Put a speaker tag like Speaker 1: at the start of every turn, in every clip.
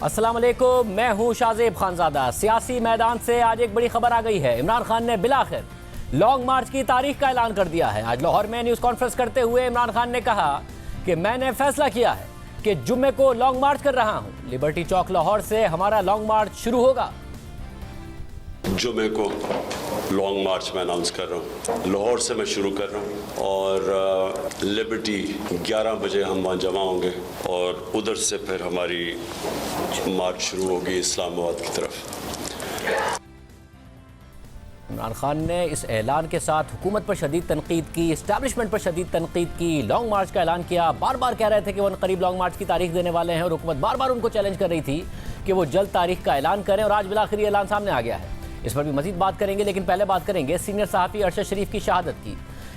Speaker 1: अस्सलाम वालेकुम, मैं हूं शाहजेब खानजादा। सियासी मैदान से आज एक बड़ी खबर आ गई है। इमरान खान ने बिलाखिर लॉन्ग मार्च की तारीख का ऐलान कर दिया है। आज लाहौर में न्यूज़ कॉन्फ्रेंस करते हुए इमरान खान ने कहा कि मैंने फैसला किया है कि जुम्मे को लॉन्ग मार्च कर रहा हूं। लिबर्टी चौक लाहौर से हमारा लॉन्ग मार्च शुरू होगा।
Speaker 2: जुम्मे को लॉन्ग मार्च में अनाउंस कर रहा हूँ। लाहौर से मैं शुरू कर रहा हूँ और लिबर्टी 11 बजे हम वहाँ जमा होंगे और उधर से फिर हमारी मार्च शुरू होगी इस्लामाबाद की तरफ।
Speaker 1: इमरान खान ने इस ऐलान के साथ हुकूमत पर शदीद तनकीद की, इस्टेब्लिशमेंट पर शदीद तनकीद की, लॉन्ग मार्च का ऐलान किया। बार बार कह रहे थे कि वो करीब लॉन्ग मार्च की तारीख देने वाले हैं और हुकूमत बार बार उनको चैलेंज कर रही थी कि वो जल्द तारीख का ऐलान करें और आज बिलाखिर ऐलान सामने आ गया है। इस पर भी मजीद बात करेंगे, लेकिन पहले बात करेंगे सीनियर सहाफ़ी अरशद शरीफ की शहादत की।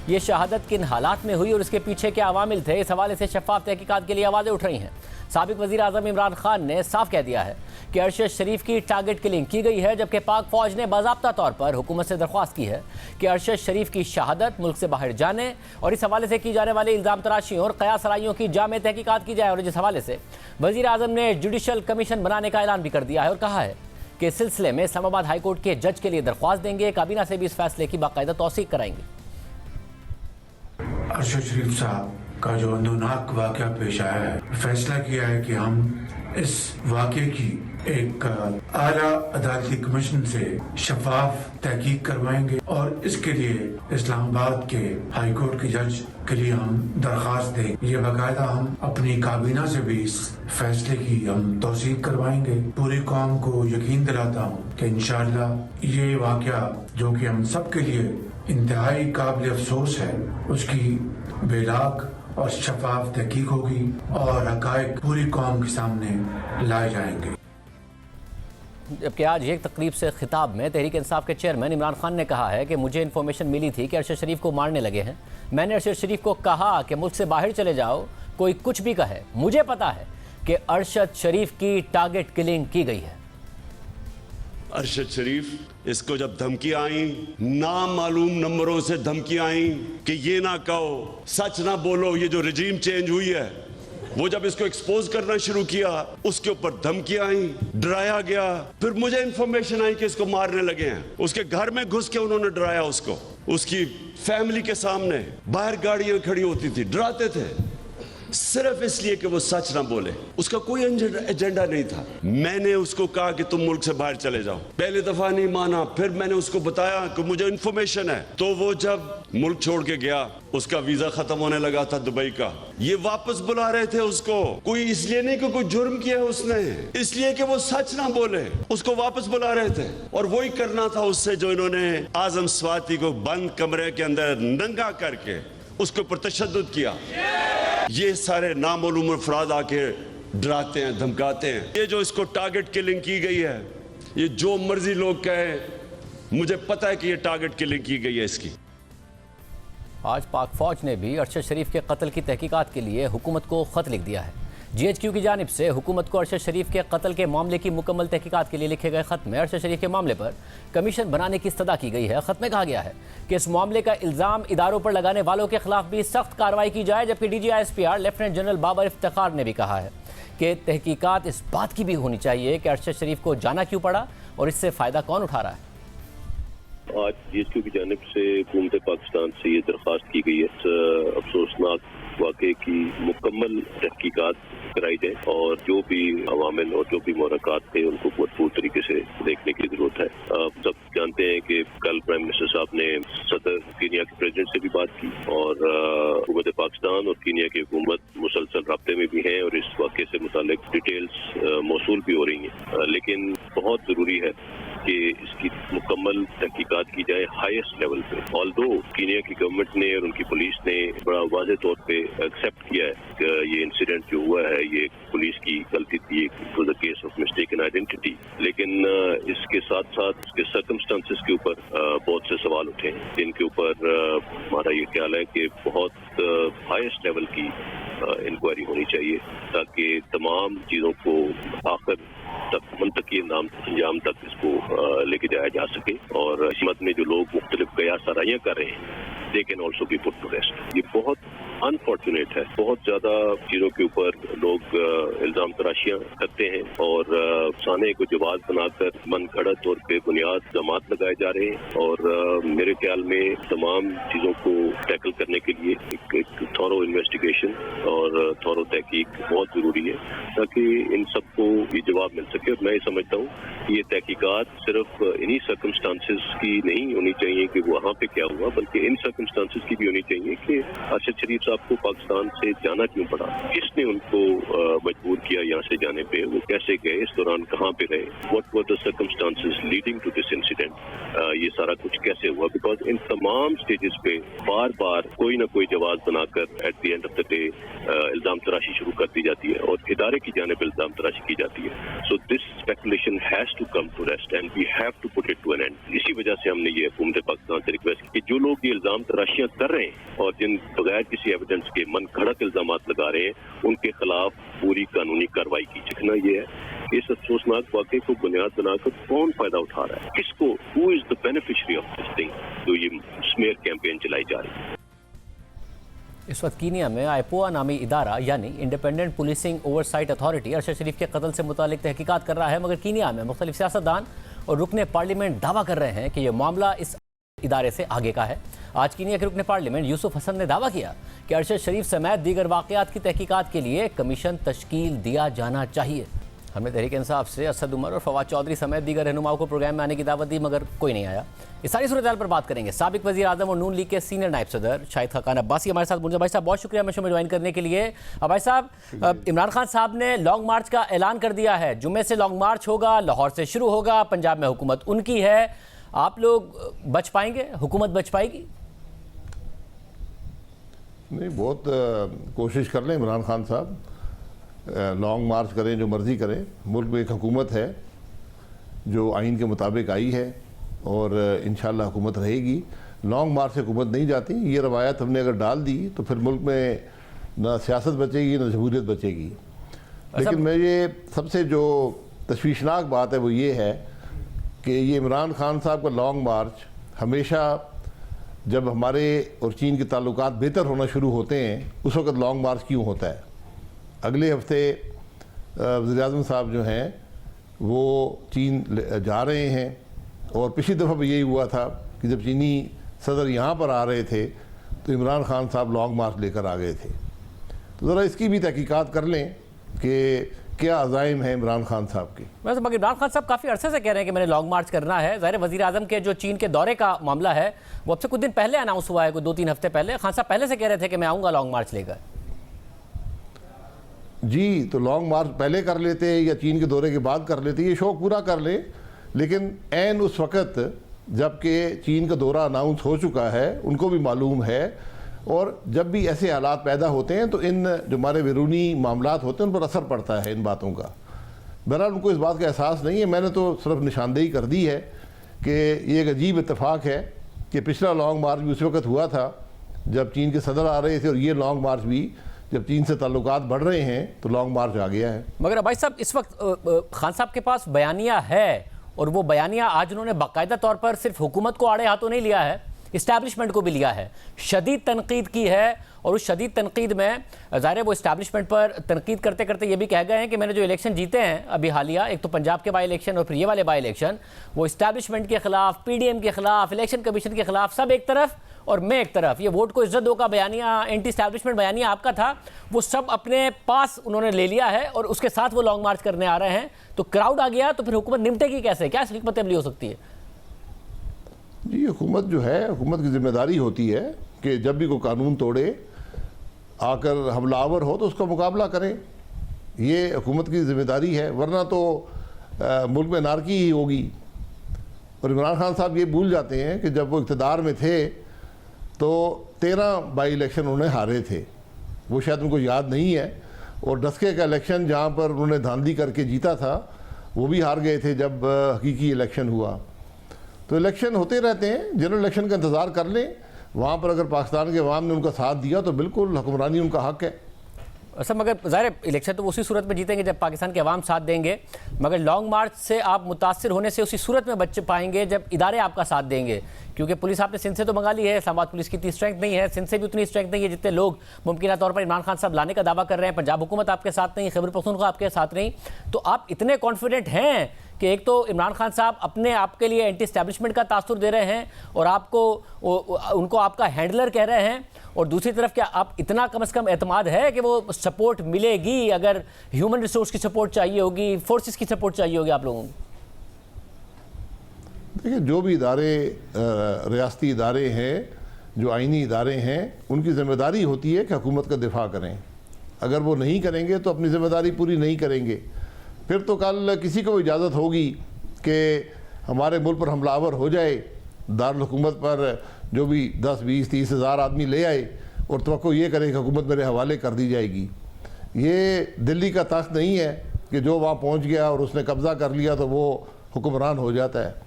Speaker 1: ये शहादत किन हालात में हुई और इसके पीछे क्या अवामिल थे, इस हवाले से शफाफ तहकीकात के लिए आवाज़ें उठ रही हैं। साबिक वज़ीर आज़म इमरान खान ने साफ कह दिया है कि अरशद शरीफ की टारगेट किलिंग की गई है, जबकि पाक फ़ौज ने बाज़ाब्ता तौर पर हुकूमत से दरख्वास्त की है कि अरशद शरीफ की शहादत मुल्क से बाहर जाने और इस हवाले से की जाने वाली इल्ज़ाम तराशियों और क़यास राइयों की जामे तहकीकात की जाए। और जिस हवाले से वज़ीर आज़म ने जुडिशल कमीशन बनाने का ऐलान भी कर दिया है और कहा है कि इस सिलसिले में इस्लामाबाद हाई कोर्ट के जज के लिए दरख्वास्त देंगे, काबीना से भी इस फैसले की बाकायदा तौसीक कराएंगे।
Speaker 3: अरशद शरीफ साहब का जो अंदोनाक वाक़या पेश आया है, फैसला किया है कि हम इस वाक़े की एक आला अदालती कमीशन से शफाफ तहकीक करवाएंगे और इसके लिए इस्लामाबाद के हाई कोर्ट के जज के लिए हम दरख्वास्त दें। ये बाकायदा हम अपनी काबीना से भी इस फैसले की हम तौसीक करवाएंगे। पूरी कौम को यकीन दिलाता हूँ कि इंशाअल्लाह ये वाक़या जो कि हम सब के लिए इंतहाई काबिल अफसोस है, उसकी बेलाग और शफाफ तहकीक होगी और हक़ाइक़ पूरी कौम के सामने लाए जाएंगे।
Speaker 1: जबकि आज एक तकरीब से खिताब में तहरीक इंसाफ के चेयरमैन इमरान खान ने कहा है कि मुझे इन्फॉर्मेशन मिली थी कि अरशद शरीफ को मारने लगे हैं। मैंने अरशद शरीफ को कहा कि मुल्क से बाहर चले जाओ, कोई कुछ भी कहे, मुझे पता है कि अरशद शरीफ की टारगेट किलिंग की गई है।
Speaker 2: अरशद शरीफ इसको जब धमकी आई, नामालूम नंबरों से धमकी आई कि ये ना कहो, सच ना बोलो, ये जो रजीम चेंज हुई है, वो जब इसको एक्सपोज करना शुरू किया, उसके ऊपर धमकी आई, डराया गया। फिर मुझे इंफॉर्मेशन आई कि इसको मारने लगे हैं। उसके घर में घुस के उन्होंने डराया उसको, उसकी फैमिली के सामने बाहर गाड़ियां खड़ी होती थी, डराते थे सिर्फ इसलिए कि वो सच ना बोले। उसका कोई एजेंडा नहीं था। मैंने उसको कहा कि तुम मुल्क से बाहर चले जाओ, पहले दफा नहीं माना, फिर मैंने उसको बताया कि मुझे इंफॉर्मेशन है, तो वो जब मुल्क छोड़ के गया, उसका वीजा खत्म होने लगा था दुबई का, ये वापस बुला रहे थे उसको। कोई इसलिए नहीं कि कोई जुर्म किया है उसने, इसलिए कि वो सच ना बोले, उसको वापस बुला रहे थे। और वही करना था उससे जो इन्होंने आजम स्वाति को बंद कमरे के अंदर नंगा करके उसके ऊपर तशद्दुद किया। ये सारे नामालूम अफराद आके डराते हैं, धमकाते हैं। ये जो इसको टारगेट किलिंग की गई है, ये जो मर्जी लोग कहें, मुझे पता है कि ये टारगेट किलिंग की गई है इसकी।
Speaker 1: आज पाक फौज ने भी अरशद शरीफ के कत्ल की तहकीकात के लिए हुकूमत को खत लिख दिया है। GHQ की जानिब से हुकूमत को अरशद शरीफ के कत्ल के मामले की मुकम्मल तहकीकात के लिए लिखे गए खत में अरशद शरीफ के मामले पर कमीशन बनाने की इस्तदा की गई है। खत में कहा गया है कि इस मामले का इल्ज़ाम इदारों पर लगाने वालों के खिलाफ भी सख्त कार्रवाई की जाए। जबकि DG ISPR lieutenant general Babar Iftikhar ने भी कहा है कि तहकीकात इस बात की भी होनी चाहिए कि अरशद शरीफ को जाना क्यों पड़ा और इससे फ़ायदा कौन उठा रहा है।
Speaker 4: आज GHQ की जानिब से हुकूमत पाकिस्तान से ये दरख्वास्त की गई है अफसोसनाक वाक़े की मुकम्मल तहकीकात कराई जाए और जो भी अवामिल और जो भी मुहर्रिकात थे उनको भरपूर तरीके से देखने की जरूरत है। सब जानते हैं कि कल प्राइम मिनिस्टर साहब ने सदर कीनिया के प्रेसिडेंट से भी बात की और हुकूमत पाकिस्तान और कीनिया की हुकूमत मुसलसल राब्ते में भी हैं और इस वाक़े से मुतालिक डिटेल्स मौसूल भी हो रही हैं। लेकिन बहुत ज़रूरी है कि इसकी मुकम्मल तहकीकात की जाए हाईएस्ट लेवल पे। ऑल्दो कीनिया की गवर्नमेंट ने और उनकी पुलिस ने बड़ा वाज़ेह तौर पे एक्सेप्ट किया है कि ये इंसिडेंट जो हुआ है ये पुलिस की गलती थी, it was a case of mistaken identity. लेकिन इसके साथ साथ इसके सर्कमस्टांसेस के ऊपर बहुत से सवाल उठे हैं जिनके ऊपर हमारा ये ख्याल है कि बहुत हाईएस्ट लेवल की इंक्वायरी होनी चाहिए ताकि तमाम चीज़ों को आखिर तक मंतकी अंजाम तक इसको लेके जाया जा सके और हिम्मत में जो लोग मुख्तलिफ कयास आराइयाँ कर रहे हैं they can also be put to rest. ये बहुत अनफॉर्चुनेट है, बहुत ज्यादा चीजों के ऊपर लोग इल्ज़ाम तराशियाँ करते हैं और अफसाने को जवाब बनाकर मन घड़त और बेबुनियाद इल्ज़ामात लगाए जा रहे हैं। और मेरे ख्याल में तमाम चीज़ों को टैकल करने के लिए एक थॉरो इन्वेस्टिगेशन और थॉरो तहकीक बहुत ज़रूरी है ताकि इन सबको ये जवाब मिल सके। और मैं ये समझता हूँ कि ये तहकीकात सिर्फ इन्हीं सर्कमस्टांसेस की नहीं होनी चाहिए कि वहाँ पे क्या हुआ, बल्कि इन सर्कमस्टांसेस की भी होनी चाहिए कि अरशद शरीफ साहब को पाकिस्तान से जाना क्यों पड़ा, किसने उनको मजबूर किया यहाँ से जाने पे, वो कैसे गए, इस दौरान कहाँ पे रहे, what were the circumstances leading to this incident, ये सारा कुछ कैसे हुआ। बिकॉज इन तमाम स्टेजेस पे बार बार कोई ना कोई जवाब बनाकर at the end of the day इल्जाम तराशी शुरू कर दी जाती है और इदारे की जानिब इल्जाम तराशी की जाती है। So this speculation has to come to rest and we have to put it to an end. इसी वजह से हमने ये हुकूमत पाकिस्तान से रिक्वेस्ट की कि जो लोग ये इल्जाम तराशियां कर रहे हैं और जिन बगैर किसी एविडेंस के मन घड़त इल्जाम लगा रहे हैं, उनके खिलाफ पूरी कानूनी कार्रवाई की। चिकना ये है इस अफसोसनाक वाक़े को बुनियाद बनाकर कौन फायदा उठा रहा है, किसको, who is the beneficiary of this thing, जो ये स्मेयर कैंपेन चलाई जा रही है।
Speaker 1: इस वक्त कीनिया में आईपोआ नामी इदारा यानी independent policing oversight authority Arshad Sharif के कत्ल से मुतालिक तहकीकात कर रहा है, मगर कीनिया में मुख्तलिफ सियासतदान और रुकने पार्लियामेंट दावा कर रहे हैं कि यह मामला इस इदारे से आगे का है। आज कीनिया के रुकने पार्लियामेंट यूसुफ हसन ने दावा किया कि अरशद शरीफ समेत दीगर वाक़यात की तहकीकात के लिए कमीशन तश्कील दिया जाना चाहिए। हमने तहरीक इंसाफ से असद उमर और फवाद चौधरी समेत दीगर रहनुमाओं को प्रोग्राम में आने की दावत दी, मगर कोई नहीं आया। इस सारी सूरत हाल पर बात करेंगे साबिक वज़ीर आज़म और नून लीग के सीनियर नायब सदर शाहिद खाकान अब्बासी हमारे साथ मौजूद। भाई साहब बहुत शुक्रिया शो में ज्वाइन करने के लिए। भाई साहब, इमरान खान साहब ने लॉन्ग मार्च का ऐलान कर दिया है, जुम्मे से लॉन्ग मार्च होगा, लाहौर से शुरू होगा, पंजाब में हुकूमत उनकी है, आप लोग बच पाएंगे, हुकूमत बच पाएगी?
Speaker 5: नहीं, बहुत कोशिश कर लें इमरान खान साहब, लॉन्ग मार्च करें, जो मर्ज़ी करें। मुल्क में एक हुकूमत है जो आइन के मुताबिक आई है और इंशाल्लाह हुकूमत रहेगी। लॉन्ग मार्च से हुकूमत नहीं जाती, ये रवायत हमने अगर डाल दी तो फिर मुल्क में ना सियासत बचेगी ना जमहूरियत बचेगी। लेकिन मैं ये सबसे जो तशवीशनाक बात है वो ये है कि ये इमरान खान साहब का लॉन्ग मार्च हमेशा जब हमारे और चीन के ताल्लुकात बेहतर होना शुरू होते हैं उस वक़्त लॉन्ग मार्च क्यों होता है। अगले हफ्ते वज़ीर आज़म साहब जो हैं वो चीन जा रहे हैं और पिछली दफ़ा भी यही हुआ था कि जब चीनी सदर यहाँ पर आ रहे थे तो इमरान खान साहब लॉन्ग मार्च लेकर आ गए थे। तो ज़रा इसकी भी तहकीकात कर लें कि क्या अज़ाइम है इमरान खान साहब की।
Speaker 1: वैसे मगर इमरान खान साहब काफ़ी अरसे से कह रहे हैं कि मैंने लॉन्ग मार्च करना है। ज़ाहिर वज़ीर आज़म के जो चीन के दौरे का मामला है वो अब से कुछ दिन पहले अनाउंस हुआ है, कोई 2-3 हफ्ते पहले। खान साहब पहले से कह रहे थे कि मैं आऊँगा लॉन्ग मार्च लेकर।
Speaker 5: जी, तो लॉन्ग मार्च पहले कर लेते या चीन के दौरे के बाद कर लेते, ये शौक़ पूरा कर ले। लेकिन ऐन उस वक़्त जबकि चीन का दौरा अनाउंस हो चुका है, उनको भी मालूम है, और जब भी ऐसे हालात पैदा होते हैं तो इन जो हमारे बैरूनी मामलात होते हैं उन पर असर पड़ता है इन बातों का। बहरहाल उनको इस बात का एहसास नहीं है। मैंने तो सिर्फ निशानदेही कर दी है कि ये एक अजीब इत्तेफाक है कि पिछला लॉन्ग मार्च भी उस वक्त हुआ था जब चीन के सदर आ रहे थे, और ये लॉन्ग मार्च भी जब चीन से ताल्लुकात बढ़ रहे हैं तो लॉन्ग मार्च आ गया है।
Speaker 1: मगर भाई साहब, इस वक्त खान साहब के पास बयानिया है, और वो बयानिया आज उन्होंने बाकायदा तौर पर सिर्फ हुकूमत को आड़े हाथों नहीं लिया है, इस्टेब्लिशमेंट को भी लिया है, शदीद तनकीद की है। और उस शदीद तनकीद में ज़ाहिर है वो इस्टेब्लिशमेंट पर तनकीद करते करते ये भी कह गए हैं कि मैंने जो इलेक्शन जीते हैं अभी हालिया, एक तो पंजाब के बाई इलेक्शन और फिर ये वाले बाई इलेक्शन, वो इस्टेब्लिशमेंट के खिलाफ, PDM के खिलाफ, इलेक्शन कमीशन के खिलाफ, सब एक तरफ और मैं एक तरफ। ये वोट को इज्जत दो का बयानिया, एंटी इस्टेब्लिशमेंट बयानिया आपका था, वो सब अपने पास उन्होंने ले लिया है और उसके साथ वो लॉन्ग मार्च करने आ रहे हैं। तो क्राउड आ गया तो फिर हुकूमत निपटेगी कैसे? क्या हिकमत अमली हो सकती है?
Speaker 5: जी, हुकूमत जो है, हुकूमत की जिम्मेदारी होती है कि जब भी कोई कानून तोड़े, आकर हमलावर हो तो उसका मुकाबला करें। ये हुकूमत की जिम्मेदारी है, वरना तो मुल्क में नारकी ही होगी। और इमरान खान साहब ये भूल जाते हैं कि जब वो इक़्तिदार में थे तो 13 बाई इलेक्शन उन्होंने हारे थे, वो शायद उनको याद नहीं है। और डस्के का इलेक्शन जहाँ पर उन्होंने धांधली करके जीता था वो भी हार गए थे जब हकीकी इलेक्शन हुआ। तो इलेक्शन होते रहते हैं, जनरल इलेक्शन का इंतज़ार कर लें। वहाँ पर अगर पाकिस्तान के अवाम ने उनका साथ दिया तो बिल्कुल हुक्मरानी उनका हक है।
Speaker 1: सर मगर ज़ाहिर इलेक्शन तो उसी सूरत में जीतेंगे जब पाकिस्तान के अवाम साथ देंगे, मगर लॉन्ग मार्च से आप मुतासिर होने से उसी सूरत में बच पाएंगे जब इदारे आपका साथ देंगे, क्योंकि पुलिस आपने सिंध से तो मंगा ली है, इस्लामाबाद पुलिस की इतनी स्ट्रेंथ नहीं है, सिंध से भी उतनी स्ट्रेंथ नहीं है जितने लोग मुमकिन तौर पर इमरान खान साहब लाने का दावा कर रहे हैं, पंजाब हुकूमत आपके साथ नहीं, खैबर पख्तूनख्वा आपके साथ नहीं, तो आप इतने कॉन्फिडेंट हैं कि एक तो इमरान खान साहब अपने आप के लिए एंटी एस्टैब्लिशमेंट का तासुर दे रहे हैं और आपको उनको आपका हैंडलर कह रहे हैं, और दूसरी तरफ क्या आप इतना कम से कम एतमाद है कि वो सपोर्ट मिलेगी, अगर ह्यूमन रिसोर्स की सपोर्ट चाहिए होगी, फोर्सेस की सपोर्ट चाहिए होगी आप लोगों को?
Speaker 5: देखिए, जो भी इदारे रियासती इदारे हैं, जो आइनी इदारे हैं, उनकी ज़िम्मेदारी होती है कि हुकूमत का दिफा करें। अगर वो नहीं करेंगे तो अपनी ज़िम्मेदारी पूरी नहीं करेंगे, फिर तो कल किसी को इजाज़त होगी कि हमारे मुल्क पर हमलावर हो जाए, दारुल हुकूमत पर जो भी 10, 20, 30 हज़ार आदमी ले आए और तवक्को ये करे कि हुकूमत मेरे हवाले कर दी जाएगी। ये दिल्ली का तख्त नहीं है कि जो वहाँ पहुँच गया और उसने कब्ज़ा कर लिया तो वो हुक्मरान हो जाता है।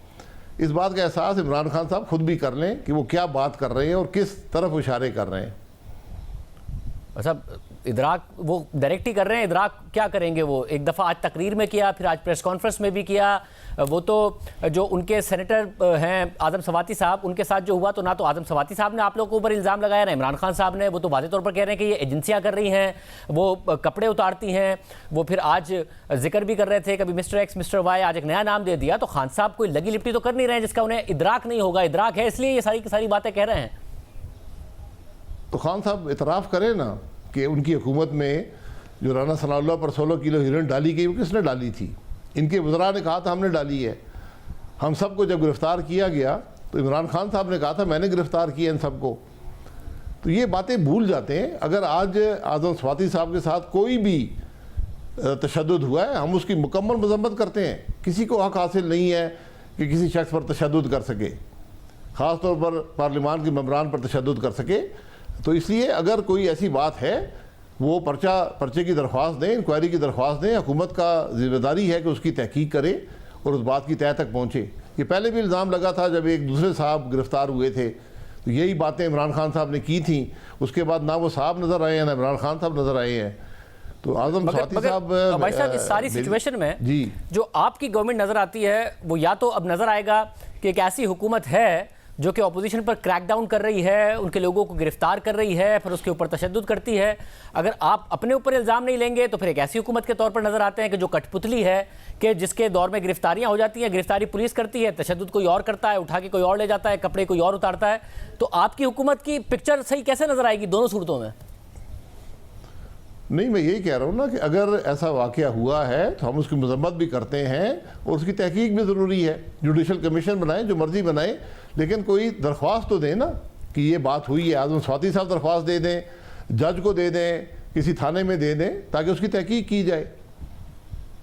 Speaker 5: इस बात का एहसास इमरान खान साहब खुद भी कर लें कि वो क्या बात कर रहे हैं और किस तरफ इशारे कर रहे हैं।
Speaker 1: अच्छा, इदराक वो डायरेक्ट ही कर रहे हैं, इदराक क्या करेंगे? वो एक दफ़ा आज तकरीर में किया, फिर आज प्रेस कॉन्फ्रेंस में भी किया। वो तो जो उनके सेनेटर हैं आज़म सवाती साहब, उनके साथ जो हुआ, तो ना तो आज़म सवाती साहब ने आप लोगों के ऊपर इल्ज़ाम लगाया, ना इमरान खान साहब ने। वो तो वाज़ेह तौर पर कह रहे हैं कि ये एजेंसियाँ कर रही हैं, वो कपड़े उतारती हैं। वो फिर आज जिक्र भी कर रहे थे, कभी मिस्टर एक्स मिस्टर वाई, आज एक नया नाम दे दिया। तो खान साहब कोई लगी लिपटी तो कर नहीं रहे हैं जिसका उन्हें इदराक नहीं होगा। इदराक है, इसलिए ये सारी की सारी बातें कह रहे हैं।
Speaker 5: तो खान साहब इतराफ़ करें ना कि उनकी हुकूमत में जो राना सनाउल्लाह पर 16 किलो हीरोइन डाली गई, वो किसने डाली थी? इनके वज़रा ने कहा था हमने डाली है। हम सबको जब गिरफ़्तार किया गया तो इमरान खान साहब ने कहा था मैंने गिरफ़्तार किया इन सबको। तो ये बातें भूल जाते हैं। अगर आज आज़म सवाती साहब के साथ कोई भी तशद्दुद हुआ है, हम उसकी मुकम्मल मज़म्मत करते हैं। किसी को हक़ हासिल नहीं है कि किसी शख्स पर तशद्दुद कर सके, ख़ास तौर पर पार्लिमान के मेंबरान पर तशद्दुद कर सके। तो इसलिए अगर कोई ऐसी बात है, वो पर्चे की दरख्वास्त दें, इंक्वायरी की दरख्वास्त दें। हुकूमत का ज़िम्मेदारी है कि उसकी तहकीक करे और उस बात की तह तक पहुँचे। ये पहले भी इल्ज़ाम लगा था जब एक दूसरे साहब गिरफ़्तार हुए थे, तो यही बातें इमरान खान साहब ने की थी। उसके बाद ना वो साहब नज़र आए हैं, ना इमरान खान साहब नज़र आए हैं। तो आज़म सवाती साहब
Speaker 1: भाई साहब, इस सारी सिचुएशन में
Speaker 5: जी
Speaker 1: जो आपकी गवर्नमेंट नज़र आती है, वो या तो अब नज़र आएगा कि एक ऐसी हुकूमत है जो कि अपोजिशन पर क्रैकडाउन कर रही है, उनके लोगों को गिरफ्तार कर रही है, फिर उसके ऊपर तशद्दुद करती है। अगर आप अपने ऊपर इल्ज़ाम नहीं लेंगे तो फिर एक ऐसी हुकूमत के तौर पर नज़र आते हैं कि जो कठपुतली है, कि जिसके दौर में गिरफ्तारियां हो जाती हैं, गिरफ्तारी पुलिस करती है, तशद्दुद कोई और करता है, उठा के कोई और ले जाता है, कपड़े कोई और उतारता है। तो आपकी हुकूमत की पिक्चर सही कैसे नज़र आएगी दोनों सूरतों में?
Speaker 5: नहीं, मैं यही कह रहा हूँ ना कि अगर ऐसा वाक़या हुआ है तो हम उसकी मज़म्मत भी करते हैं और उसकी तहकीक भी ज़रूरी है। जुडिशल कमीशन बनाएं, जो मर्ज़ी बनाएं, लेकिन कोई दरख्वास्त तो दें ना कि ये बात हुई है। आज़म सवाती साहब दरख्वास्त दे दें, जज को दे दें, किसी थाने में दे दें, ताकि उसकी तहकीक की जाए।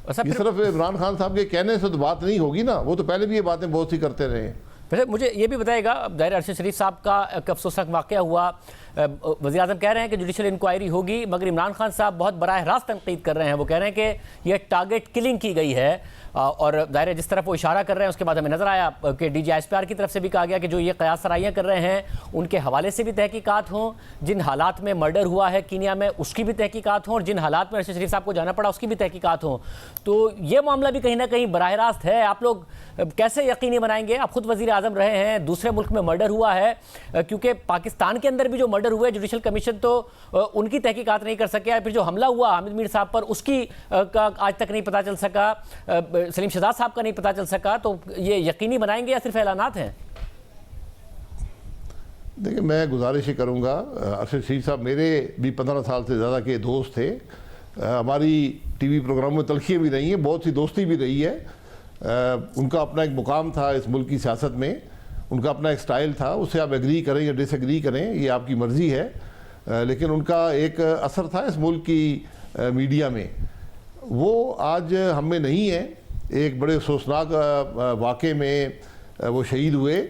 Speaker 5: इस तरफ इमरान खान साहब के कहने से तो बात नहीं होगी ना, वो तो पहले भी ये बातें बहुत सी करते रहे हैं।
Speaker 1: वैसे मुझे ये भी बताइएगा, दायरा अरशद शरीफ साहब का एक अफसोसनाक वाक़या हुआ, वज़ीर आज़म कह रहे हैं कि जुडिशल इंक्वायरी होगी, मगर इमरान खान साहब बहुत बराह रास्त तनकीद कर रहे हैं। वो कह रहे हैं कि यह टारगेट किलिंग की गई है, और दायरे जिस तरफ वो इशारा कर रहे हैं उसके बाद हमें नज़र आया कि DGISPR की तरफ से भी कहा गया कि जो ये क़यास सराइयाँ कर रहे हैं उनके हवाले से भी तहकीकात हों, जिन हालात में मर्डर हुआ है कीनिया में उसकी भी तहकीकात हों, और जिन हालात में अरशद शरीफ साहब को जाना पड़ा उसकी भी तहकीकात हों। तो ये मामला भी कहीं ना कहीं बराह रास्त है। आप लोग कैसे यकीनी बनाएंगे? आप खुद वज़ीर आज़म रहे हैं, दूसरे मुल्क में मर्डर हुआ है, क्योंकि पाकिस्तान के अंदर भी जो मर्डर हुए जुडिशल कमीशन तो उनकी तहकीकात नहीं कर सके, फिर जो हमला हुआ हामिद मीर साहब पर उसकी का आज तक नहीं पता चल सका, सलीम शहजाद साहब का नहीं पता चल सका। तो ये यकीनी बनाएंगे या सिर्फ ऐलानात हैं?
Speaker 5: देखिए, मैं गुजारिश ही करूँगा, अरशद शरीफ साहब मेरे भी 15 साल से ज़्यादा के दोस्त थे। हमारी TV प्रोग्रामों में तलखियाँ भी रही हैं, बहुत सी दोस्ती भी रही है। उनका अपना एक मुकाम था इस मुल्क की सियासत में, उनका अपना एक स्टाइल था। उससे आप एग्री करें या डिसएग्री करें, ये आपकी मर्ज़ी है, लेकिन उनका एक असर था इस मुल्क की मीडिया में। वो आज हम में नहीं है। एक बड़े अफसोसनाक वाक़े में वो शहीद हुए,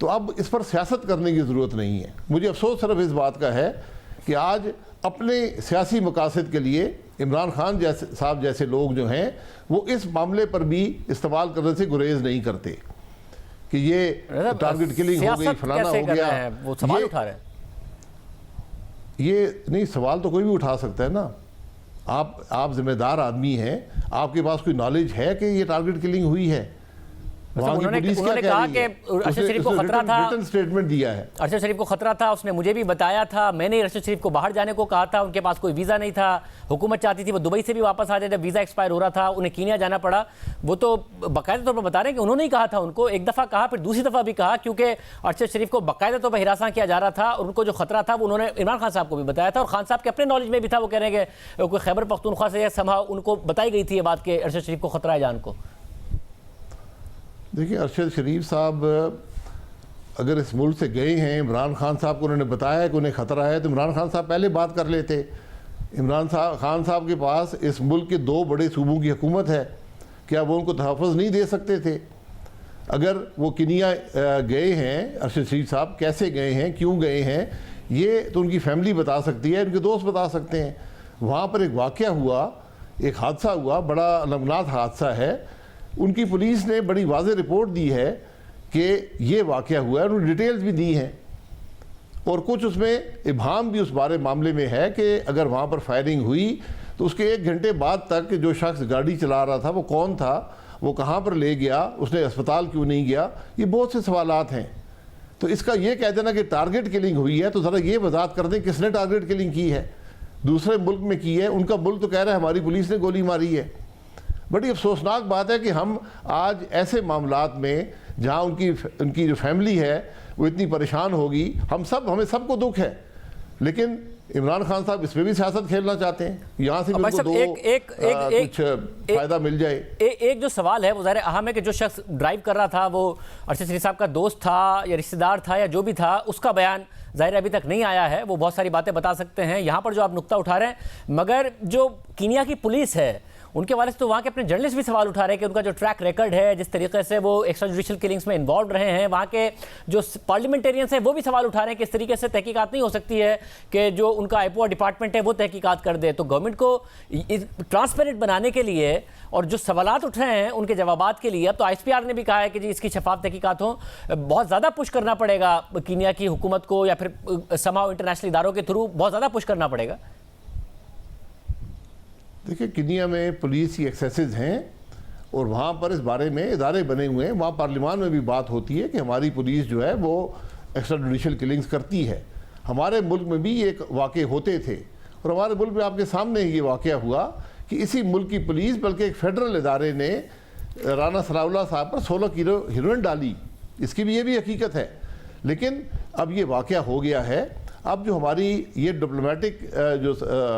Speaker 5: तो अब इस पर सियासत करने की ज़रूरत नहीं है। मुझे अफसोस सिर्फ इस बात का है कि आज अपने सियासी मकासद के लिए इमरान खान साहब जैसे लोग जो हैं वो इस मामले पर भी इस्तेमाल करने से गुरेज नहीं करते कि ये टारगेट किलिंग हो गई, फलाना हो गया।
Speaker 1: वो सवाल उठा रहे हैं।
Speaker 5: ये नहीं, सवाल तो कोई भी उठा सकता है ना। आप जिम्मेदार आदमी हैं, आपके पास कोई नॉलेज है कि ये टारगेट किलिंग हुई है?
Speaker 1: उन्होंने कहा कि अरशद शरीफ को खतरा था,
Speaker 5: रिटन स्टेटमेंट दिया है।
Speaker 1: अरशद शरीफ को खतरा था, उसने मुझे भी बताया था, मैंने अरशद शरीफ को बाहर जाने को कहा था, उनके पास कोई वीज़ा नहीं था, हुकूमत चाहती थी वो दुबई से भी वापस आ जाए, जब वीज़ा एक्सपायर हो रहा था उन्हें कीनिया जाना पड़ा। वो तो बाकायदा तौर पर बता रहे हैं कि उन्होंने ही कहा था उनको, एक दफ़ा कहा फिर दूसरी दफ़ा भी कहा, क्योंकि अरशद शरीफ को बाकायदा तौर पर हिरासा किया जा रहा था और उनको जो खतरा था वो उन्होंने इमरान खान साहब को भी बताया था और खान साहब के अपने नॉलेज में भी था। वो कह रहे हैं कि कोई खैबर पख्तूनख्वा से समा उनको बताई गई थी ये बात कि अरशद शरीफ को खतरा है जान को।
Speaker 5: देखिए, अरशद शरीफ साहब अगर इस मुल्क से गए हैं, इमरान खान साहब को उन्होंने बताया कि उन्हें ख़तरा है, तो इमरान खान साहब पहले बात कर लेते। इमरान खान साहब के पास इस मुल्क के 2 बड़े सूबों की हुकूमत है, क्या वो उनको तहफ़्फ़ुज़ नहीं दे सकते थे? अगर वो कीनिया गए हैं, अरशद शरीफ साहब कैसे गए हैं, क्यों गए हैं, ये तो उनकी फैमिली बता सकती है, उनके दोस्त बता सकते हैं। वहाँ पर एक वाक़या हुआ, एक हादसा हुआ, बड़ा अलमनाक हादसा है। उनकी पुलिस ने बड़ी वाज़ेह रिपोर्ट दी है कि ये वाक़या हुआ है, उन्होंने डिटेल्स भी दी हैं और कुछ उसमें इबाहम भी उस बारे मामले में है कि अगर वहाँ पर फायरिंग हुई तो उसके 1 घंटे बाद तक जो शख्स गाड़ी चला रहा था वो कौन था, वो कहाँ पर ले गया, उसने अस्पताल क्यों नहीं गया, ये बहुत से सवालात हैं। तो इसका ये कह देना कि टारगेट किलिंग हुई है, तो ज़रा ये वजाहत कर दें किसने टारगेट किलिंग की है, दूसरे मुल्क में की है। उनका मुल्क तो कह रहा है हमारी पुलिस ने गोली मारी है। बड़ी अफसोसनाक बात है कि हम आज ऐसे मामलात में जहाँ उनकी जो फैमिली है वो इतनी परेशान होगी, हमें सबको दुख है, लेकिन इमरान खान साहब इसमें भी सियासत खेलना चाहते हैं, यहाँ से भी उनको कुछ फायदा मिल जाए।
Speaker 1: एक जो सवाल है वो ज़ाहिर अहम है कि जो शख्स ड्राइव कर रहा था वो अरशद शरीफ साहब का दोस्त था या रिश्तेदार था या जो भी था, उसका बयान ज़ाहिर अभी तक नहीं आया है। वो बहुत सारी बातें बता सकते हैं यहाँ पर जो आप नुक्ता उठा रहे हैं, मगर जो कीनिया की पुलिस है उनके वाले से तो वहाँ के अपने जर्नलिस्ट भी सवाल उठा रहे हैं कि उनका जो ट्रैक रिकॉर्ड है, जिस तरीके से वो एक्स्ट्रा जुडिशल किलिंग्स में इन्वॉल्व रहे हैं, वहाँ के जो पार्लियामेंटेरियंस हैं वो भी सवाल उठा रहे हैं कि इस तरीके से तहकीकात नहीं हो सकती है कि जो उनका आईपोआ डिपार्टमेंट है वो तहकीकात कर दे। तो गवर्नमेंट को ट्रांसपेरेंट बनाने के लिए और जो सवालात उठ रहे हैं उनके जवाबात के लिए अब तो ISPR ने भी कहा है कि जी इसकी शफाफ तहकीकात हो, बहुत ज़्यादा पुश करना पड़ेगा कीनिया की हुकूमत को या फिर समाओ इंटरनेशनल इदारों के थ्रू बहुत ज़्यादा पुश करना पड़ेगा।
Speaker 5: देखिए, कीनिया में पुलिस की एक्सेसेस हैं और वहाँ पर इस बारे में इदारे बने हुए हैं। वहाँ पार्लियामान में भी बात होती है कि हमारी पुलिस जो है वो एक्स्ट्रा जुडिशल किलिंग्स करती है। हमारे मुल्क में भी ये वाक़े होते थे और हमारे मुल्क में आपके सामने ये वाक़या हुआ कि इसी मुल्क की पुलिस बल्कि एक फेडरल इदारे ने राना सनाउल्लाह साहब पर 16 किलो हेरोइन डाली, इसकी भी ये भी हकीकत है। लेकिन अब ये वाक़या हो गया है। अब जो हमारी ये डिप्लोमेटिक जो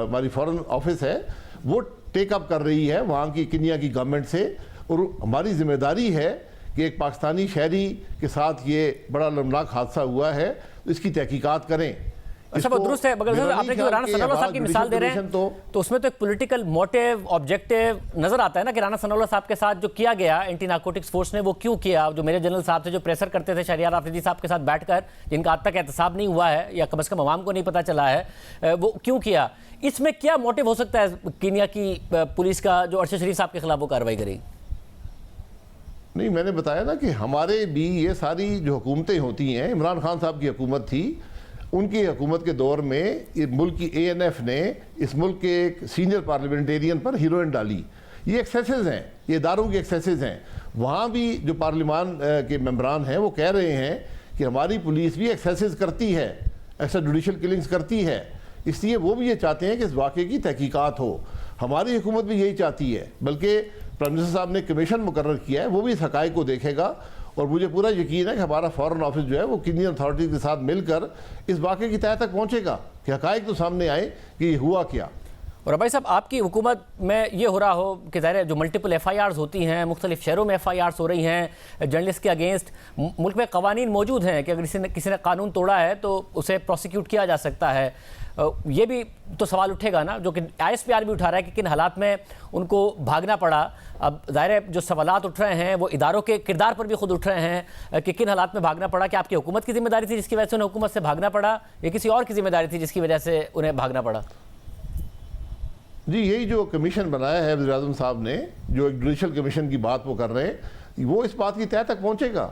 Speaker 5: हमारी फॉरेन ऑफिस है वो टेक अप कर रही है वहाँ की कीनिया की गवर्नमेंट से, और हमारी जिम्मेदारी है कि एक पाकिस्तानी शहरी के साथ ये बड़ा अलमनाक हादसा हुआ है तो इसकी तहकीकात करें।
Speaker 1: अच्छा, वो दुरुस्त है, मगर आपने जो राना सनाउल्लाह साहब की मिसाल दे रहे हैं तो उसमें तो एक पॉलिटिकल मोटिव ऑब्जेक्टिव नजर आता है ना कि राना सनाउल्लाह साहब के साथ जो किया गया एंटी नारकोटिक्स फोर्स ने वो क्यों किया। जो मेरे जनरल साहब थे जो प्रेशर करते थे शहरियार आफरीदी साहब के साथ बैठकर, जिनका आज तक एहतसाब नहीं हुआ है या कम से कम अवाम को नहीं पता चला है, वो क्यों किया, इसमें क्या मोटिव हो सकता है कीनिया की पुलिस का जो अरशद शरीफ साहब के खिलाफ वो कार्रवाई करेगी?
Speaker 5: नहीं, मैंने बताया ना कि हमारे भी ये सारी जो हुकूमतें होती हैं, इमरान खान साहब की हुकूमत थी, उनकी हुकूमत के दौर में मुल्क की ANF ने इस मुल्क के एक सीनियर पार्लियामेंटेरियन पर हेरोइन डाली। ये एक्सेसेस हैं, ये इदारों की एक्सेसेस हैं। वहाँ भी जो पार्लियामान के मेंबरान हैं वो कह रहे हैं कि हमारी पुलिस भी एक्सेसेस करती है, एक्स्ट्रा जुडिशल किलिंग्स करती है, इसलिए वो भी ये चाहते हैं कि इस वाक़े की तहकीकात हो। हमारी हुकूमत भी यही चाहती है, बल्कि प्राइम मिनिस्टर साहब ने कमीशन मुकर्रर किया है, वो भी इस हक़ाइक़ को देखेगा और मुझे पूरा यकीन है कि हमारा फॉरेन ऑफिस जो है वो कीनियन अथॉरिटीज़ के साथ मिलकर इस वाक़े की तह तक पहुँचेगा कि हक़ाइक़ तो सामने आए कि ये हुआ क्या।
Speaker 1: और भाई साहब, आपकी हुकूमत में ये हो रहा हो कि ज़ाहिर है जो मल्टीपल FIRs होती हैं, मुख्तलिफ शहरों में FIRs हो रही हैं जर्नलिस्ट के अगेंस्ट, मुल्क में कवानीन मौजूद हैं कि अगर किसी ने कानून तोड़ा है तो उसे प्रोसिक्यूट किया जा सकता है। ये भी तो सवाल उठेगा ना, जो कि ISPR भी उठा रहा है कि किन हालात में उनको भागना पड़ा। अब ज़ाहिर है जो सवालात उठ रहे हैं वो इदारों के किरदार पर भी खुद उठ रहे हैं कि किन हालात में भागना पड़ा। कि आपकी हुकूमत की जिम्मेदारी थी जिसकी वजह से उन्हें हुकूमत से भागना पड़ा, या किसी और की जिम्मेदारी थी जिसकी वजह से उन्हें भागना पड़ा?
Speaker 5: जी, यही जो कमीशन बनाया है वज़ीर-ए-आज़म साहब ने, जो एक जुडिशल कमीशन की बात वो कर रहे हैं, वो इस बात की तह तक पहुँचेगा।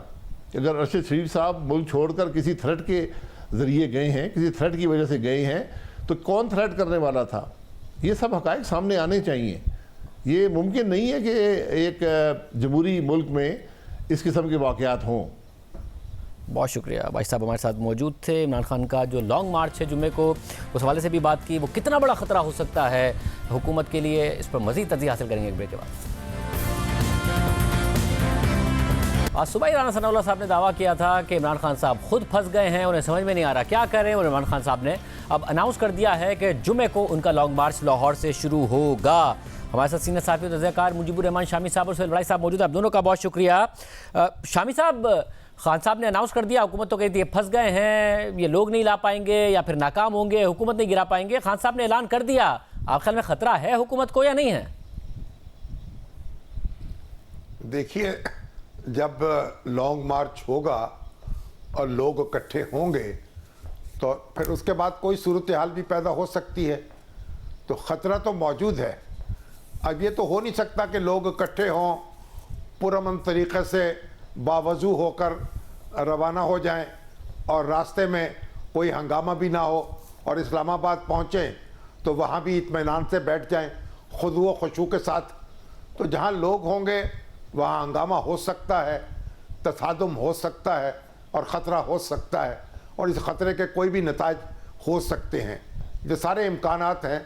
Speaker 5: अगर अरशद शरीफ साहब मुल्क छोड़कर किसी थ्रेट के ज़रिए गए हैं, किसी थ्रेट की वजह से गए हैं, तो कौन थ्रेट करने वाला था, ये सब हक़ाइक़ सामने आने चाहिए। ये मुमकिन नहीं है कि एक जमहूरी मुल्क में इस किस्म के वाक़यात हों।
Speaker 1: बहुत शुक्रिया भाई साहब, हमारे साथ मौजूद थे। इमरान खान का जो लॉन्ग मार्च है जुम्मे को, उस हवाले से भी बात की, वो कितना बड़ा ख़तरा हो सकता है हुकूमत के लिए, इस पर मज़ीद तज़्ज़िया हासिल करेंगे एक ब्रेक के बाद। आज सुबह ही राना सनाउल्लाह साहब ने दावा किया था कि इमरान खान साहब खुद फंस गए हैं, उन्हें समझ में नहीं आ रहा क्या करें, और इमरान खान साहब ने अब अनाउंस कर दिया है कि जुम्मे को उनका लॉन्ग मार्च लाहौर से शुरू होगा। हमारे साथ सीनियर साथी तज़्ज़ियाकार मुजीबुर रहमान शामी साहब और सुहेल बड़ाई साहब मौजूद हैं। आप दोनों का बहुत शुक्रिया। शामी साहब, खान साहब ने अनाउंस कर दिया, हुकूमत तो कहती है फंस गए हैं, ये लोग नहीं ला पाएंगे या फिर नाकाम होंगे, हुकूमत नहीं गिरा पाएंगे। खान साहब ने ऐलान कर दिया, आप ख्याल में ख़तरा है हुकूमत को या नहीं है?
Speaker 6: देखिए, जब लॉन्ग मार्च होगा और लोग इकट्ठे होंगे तो फिर उसके बाद कोई सूरत हाल भी पैदा हो सकती है, तो ख़तरा तो मौजूद है। अब ये तो हो नहीं सकता कि लोग इकट्ठे हों, पुरअमन तरीक़े से बावजू होकर रवाना हो जाएं और रास्ते में कोई हंगामा भी ना हो और इस्लामाबाद पहुँचें तो वहाँ भी इत्मीनान से बैठ जाएं खुद व खुशू के साथ। तो जहाँ लोग होंगे वहाँ हंगामा हो सकता है, तसादुम हो सकता है और ख़तरा हो सकता है, और इस ख़तरे के कोई भी नताज हो सकते हैं। ये सारे इम्कानात हैं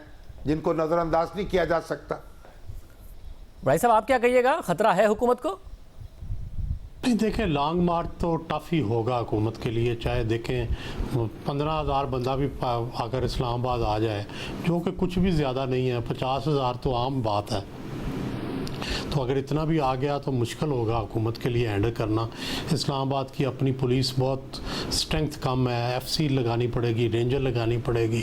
Speaker 6: जिनको नज़रअंदाज नहीं किया जा सकता।
Speaker 1: भाई साहब, आप क्या कहिएगा, ख़तरा है हुकूमत को?
Speaker 7: नहीं, देखें, लॉन्ग मार्च तो टफ़ ही होगा हुकूमत के लिए। चाहे देखें 15,000 बंदा भी अगर इस्लामाबाद आ जाए, जो कि कुछ भी ज़्यादा नहीं है, 50,000 तो आम बात है, तो अगर इतना भी आ गया तो मुश्किल होगा हुकूमत के लिए हैंडल करना। इस्लामाबाद की अपनी पुलिस बहुत स्ट्रेंथ कम है, एफसी लगानी पड़ेगी, रेंजर लगानी पड़ेगी,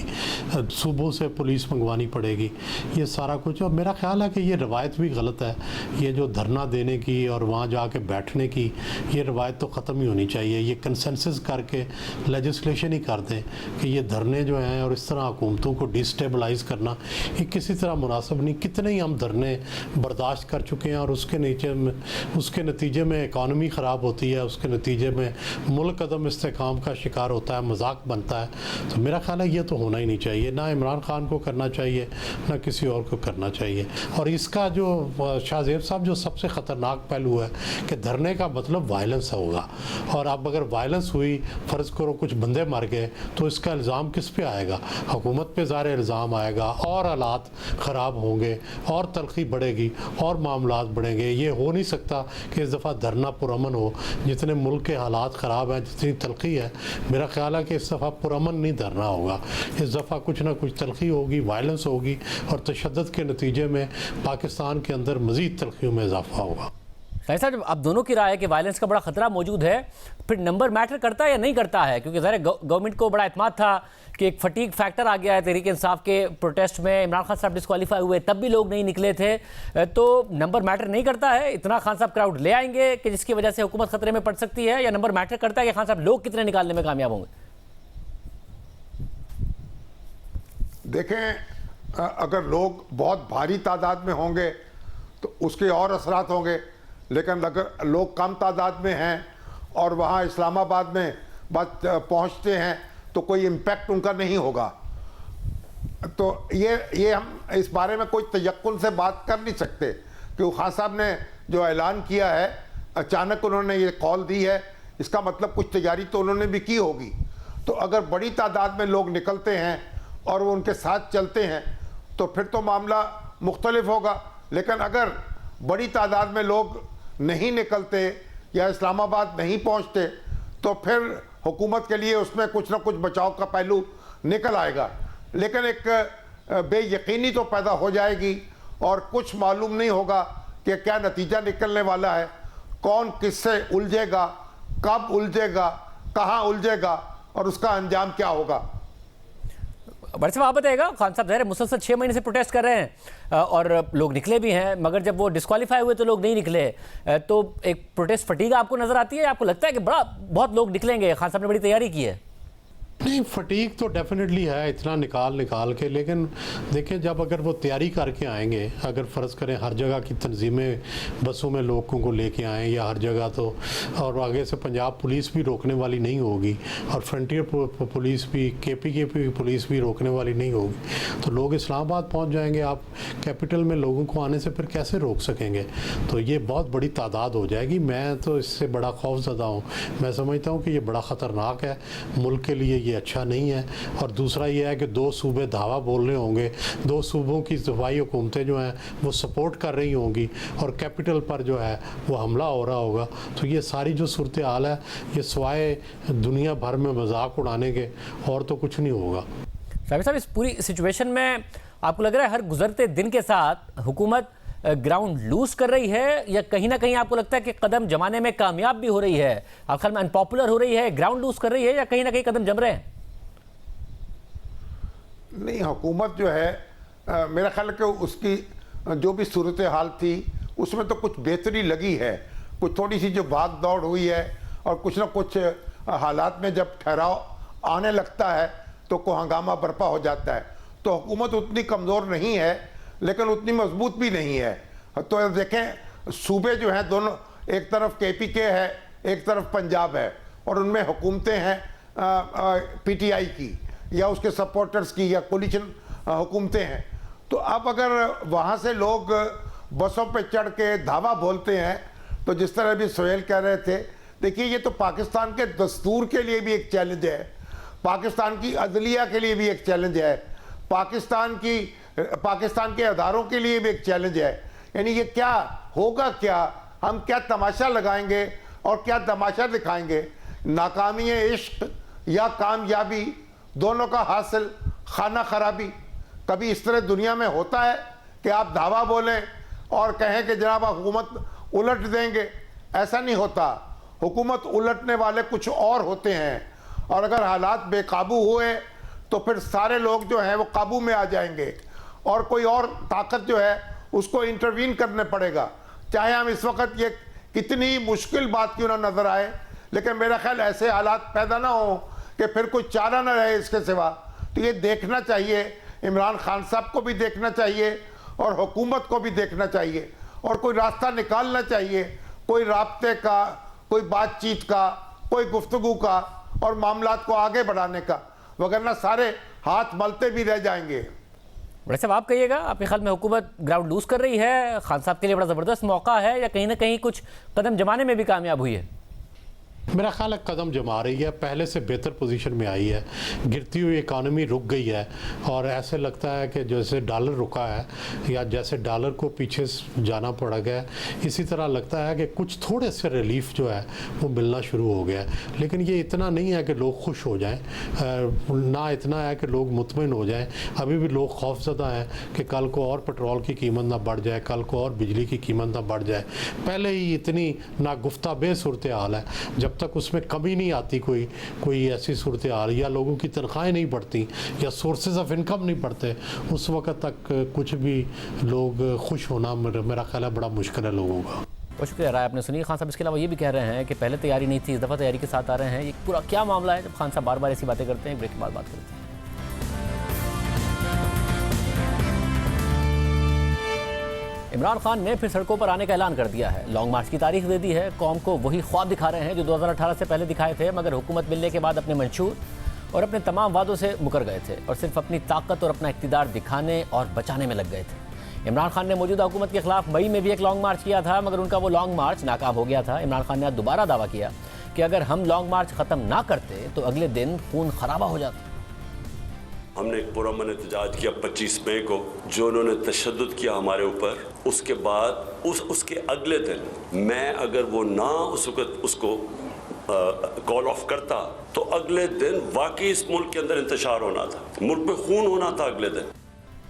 Speaker 7: सूबों से पुलिस मंगवानी पड़ेगी, ये सारा कुछ। और मेरा ख्याल है कि ये रवायत भी गलत है, ये जो धरना देने की और वहाँ जाके बैठने की, ये रवायत तो ख़त्म ही होनी चाहिए। ये कंसेंसस करके लेजिस्लेशन ही कर दें कि ये धरने जो हैं और इस तरह हुकूमतों को डिस्टेबलाइज़ करना, ये किसी तरह मुनासिब नहीं। कितने ही हम धरने बर्दाश्त कर चुके हैं और उसके नतीजे में इकानमी ख़राब होती है, उसके नतीजे में मुल्क अदम इस्तेकाम का शिकार होता है, मजाक बनता है। तो मेरा ख्याल है ये तो होना ही नहीं चाहिए, ना इमरान खान को करना चाहिए ना किसी और को करना चाहिए। और इसका जो शाहजेब साहब, जो सबसे ख़तरनाक पहलू है कि धरने का मतलब वायलेंस होगा, और अब अगर वायलेंस हुई, फ़र्ज़ करो कुछ बंदे मर गए, तो इसका इल्ज़ाम किस पे आएगा? हुकूमत पे ज़ाहिर इल्ज़ाम आएगा और हालात ख़राब होंगे और तलखी बढ़ेगी और मामलात बढ़ेंगे। ये हो नहीं सकता कि इस दफ़ा धरना पुरअमन हो। जितने मुल्क के हालात ख़राब हैं, जितनी तलखी है, मेरा ख्याल है कि इस दफ़ा पुरअमन नहीं धरना होगा। इस दफ़ा कुछ ना कुछ तलखी होगी, वायलेंस होगी, और तशद्दुद के नतीजे में पाकिस्तान के अंदर मज़ीद तलखियों में इजाफा होगा।
Speaker 1: साहब, अब दोनों की राय है कि वायलेंस का बड़ा खतरा मौजूद है, फिर नंबर मैटर करता है या नहीं करता है? क्योंकि ज़ाहिर गवर्नमेंट को बड़ा एतमाद था कि एक फटीक फैक्टर आ गया है तहरीक इंसाफ के प्रोटेस्ट में, इमरान खान साहब डिस्क्वालीफाई हुए तब भी लोग नहीं निकले थे, तो नंबर मैटर नहीं करता है? इतना खान साहब क्राउड ले आएंगे कि जिसकी वजह से हुकूमत खतरे में पड़ सकती है, या नंबर मैटर करता है कि खान साहब लोग कितने निकालने में कामयाब होंगे?
Speaker 6: देखें, अगर लोग बहुत भारी तादाद में होंगे तो उसके और असरात होंगे, लेकिन अगर लोग कम तादाद में हैं और वहाँ इस्लामाबाद में बस पहुँचते हैं तो कोई इम्पैक्ट उनका नहीं होगा। तो ये हम इस बारे में कोई तयक्कुन से बात कर नहीं सकते, क्योंकि खान साहब ने जो ऐलान किया है, अचानक उन्होंने ये कॉल दी है, इसका मतलब कुछ तैयारी तो उन्होंने भी की होगी। तो अगर बड़ी तादाद में लोग निकलते हैं और वो उनके साथ चलते हैं तो फिर तो मामला मुख्तलिफ होगा। लेकिन अगर बड़ी तादाद में लोग नहीं निकलते या इस्लामाबाद नहीं पहुंचते तो फिर हुकूमत के लिए उसमें कुछ ना कुछ बचाव का पहलू निकल आएगा, लेकिन एक बेयकीनी तो पैदा हो जाएगी और कुछ मालूम नहीं होगा कि क्या नतीजा निकलने वाला है, कौन किससे उलझेगा, कब उलझेगा, कहाँ उलझेगा और उसका अंजाम क्या होगा।
Speaker 1: बड़े साहब, आप बताइएगा, खान साहब ज़ाहिर मुसलसल 6 महीने से प्रोटेस्ट कर रहे हैं और लोग निकले भी हैं, मगर जब वो डिस्क्वालीफाई हुए तो लोग नहीं निकले, तो एक प्रोटेस्ट फटीग आपको नज़र आती है? आपको लगता है कि बहुत लोग निकलेंगे? खान साहब ने बड़ी तैयारी की है।
Speaker 7: नहीं, फटीक तो डेफिनेटली है इतना निकाल के, लेकिन देखिए जब अगर वो तैयारी करके आएंगे, अगर फ़र्ज़ करें हर जगह की तंजीमें बसों में लोगों को लेके आएँ या हर जगह, तो और आगे से पंजाब पुलिस भी रोकने वाली नहीं होगी और फ्रंटियर पुलिस भी, के पी पुलिस भी रोकने वाली नहीं होगी, तो लोग इस्लामाबाद पहुँच जाएंगे। आप कैपिटल में लोगों को आने से फिर कैसे रोक सकेंगे? तो ये बहुत बड़ी तादाद हो जाएगी। मैं तो इससे बड़ा खौफज़दा हूँ। मैं समझता हूँ कि ये बड़ा ख़तरनाक है, मुल्क के लिए ये अच्छा नहीं है। और दूसरा ये है कि 2 सूबे धावा बोल रहे होंगे, 2 सूबों की सूबाई हुकूमतें जो हैं वो सपोर्ट कर रही होंगी और कैपिटल पर जो है वो हमला हो रहा होगा। तो ये सारी जो सूरत हाल है, ये सिवाय दुनिया भर में मजाक उड़ाने के और तो कुछ नहीं होगा।
Speaker 1: साहब, इस पूरी सिचुएशन में आपको लग रहा है हर गुजरते दिन के साथ हुकूमत ग्राउंड लूज कर रही है, या कहीं ना कहीं आपको लगता है कि कदम जमाने में कामयाब भी हो रही है? आप ख्याल में अनपॉपुलर हो रही है, ग्राउंड लूज कर रही है, या कहीं ना कहीं कदम जम रहे हैं?
Speaker 6: नहीं, हुकूमत जो है मेरा ख्याल है कि उसकी जो भी सूरत हाल थी उसमें तो कुछ बेहतरी लगी है। कुछ थोड़ी सी जो भाग दौड़ हुई है और कुछ ना कुछ हालात में जब ठहराव आने लगता है तो को हंगामा बर्पा हो जाता है। तो हुकूमत उतनी कमज़ोर नहीं है लेकिन उतनी मजबूत भी नहीं है। तो देखें, सूबे जो हैं दोनों, एक तरफ KPK है, एक तरफ पंजाब है, और उनमें हुकूमतें हैं PTI की या उसके सपोर्टर्स की या कोलिशन हुकूमतें हैं। तो अब अगर वहाँ से लोग बसों पे चढ़ के धावा बोलते हैं, तो जिस तरह भी सोहेल कह रहे थे, देखिए ये तो पाकिस्तान के दस्तूर के लिए भी एक चैलेंज है, पाकिस्तान की अदलिया के लिए भी एक चैलेंज है, पाकिस्तान के अदारों के लिए भी एक चैलेंज है। यानी ये क्या होगा, क्या हम क्या तमाशा लगाएंगे और क्या तमाशा दिखाएंगे? नाकामी इश्क या कामयाबी दोनों का हासिल खाना खराबी। कभी इस तरह दुनिया में होता है कि आप धावा बोलें और कहें कि जनाब हुकूमत उलट देंगे? ऐसा नहीं होता। हुकूमत उलटने वाले कुछ और होते हैं, और अगर हालात बेकाबू हुए तो फिर सारे लोग जो हैं वो काबू में आ जाएंगे और कोई और ताकत जो है उसको इंटरवीन करने पड़ेगा, चाहे हम इस वक्त ये कितनी मुश्किल बात क्यों ना नजर आए। लेकिन मेरा ख्याल ऐसे हालात पैदा ना हो कि फिर कोई चारा ना रहे इसके सिवा। तो ये देखना चाहिए, इमरान खान साहब को भी देखना चाहिए और हुकूमत को भी देखना चाहिए, और कोई रास्ता निकालना चाहिए, कोई राब्ते का, कोई बातचीत का, कोई गुफ्तगू का और मामलात को आगे बढ़ाने का, वगरना सारे हाथ मलते भी रह जाएंगे।
Speaker 1: बड़े साहब, आप कहिएगा, आपके ख्याल में हुकूमत ग्राउंड लूज कर रही है, खान साहब के लिए बड़ा ज़बरदस्त मौका है, या कहीं ना कहीं कुछ कदम जमाने में भी कामयाब हुई है?
Speaker 7: मेरा ख्याल है कदम जमा रही है, पहले से बेहतर पोजीशन में आई है। गिरती हुई इकानमी रुक गई है और ऐसे लगता है कि जैसे डॉलर रुका है या जैसे डॉलर को पीछे जाना पड़ गया, इसी तरह लगता है कि कुछ थोड़े से रिलीफ जो है वो मिलना शुरू हो गया है। लेकिन ये इतना नहीं है कि लोग खुश हो जाएं, ना इतना है कि लोग मुतमिन हो जाएं। अभी भी लोग खौफज़दा हैं कि कल को और पेट्रोल की कीमत ना बढ़ जाए, कल को और बिजली की कीमत ना बढ़ जाए। पहले ही इतनी नागुफ्ता सूरत हाल है, जब तक उसमें कमी नहीं आती, कोई ऐसी सूरत हाल या लोगों की तनख्वाहें नहीं बढ़ती या सोर्सेज ऑफ इनकम नहीं बढ़ते, उस वक्त तक कुछ भी लोग खुश होना मेरा ख्याल है बड़ा मुश्किल है लोगों का।
Speaker 1: बहुत शुक्रिया राय आपने सुनी। खान साहब इसके अलावा ये भी कह रहे हैं कि पहले तैयारी नहीं थी, इस दफ़ा तैयारी के साथ आ रहे हैं। ये पूरा क्या मामला है जब खान साहब बार बार ऐसी बातें करते हैं? ब्रेक के बाद बात करते हैं। इमरान खान ने फिर सड़कों पर आने का ऐलान कर दिया है, लॉन्ग मार्च की तारीख दे दी है। कौम को वही ख्वाब दिखा रहे हैं जो 2018 से पहले दिखाए थे, मगर हुकूमत मिलने के बाद अपने मंशूर और अपने तमाम वादों से मुकर गए थे और सिर्फ अपनी ताकत और अपना इक़्तिदार दिखाने और बचाने में लग गए थे। इमरान खान ने मौजूदा हुकूमत के खिलाफ मई में भी एक लॉन्ग मार्च किया था, मगर उनका वो लॉन्ग मार्च नाकाम हो गया था। इमरान खान ने आज दोबारा दावा किया कि अगर हम लॉन्ग मार्च ख़त्म ना करते तो अगले दिन खून खराबा हो जाता।
Speaker 2: हमने एक पुरअमन एहतजाज किया 25 मई को, जो उन्होंने तशद्दुद किया हमारे ऊपर। उसके बाद उसके अगले दिन मैं अगर वो ना उस वक्त उसको कॉल ऑफ करता तो अगले दिन वाकई इस मुल्क के अंदर इंतशार होना था, मुल्क में खून होना था अगले दिन।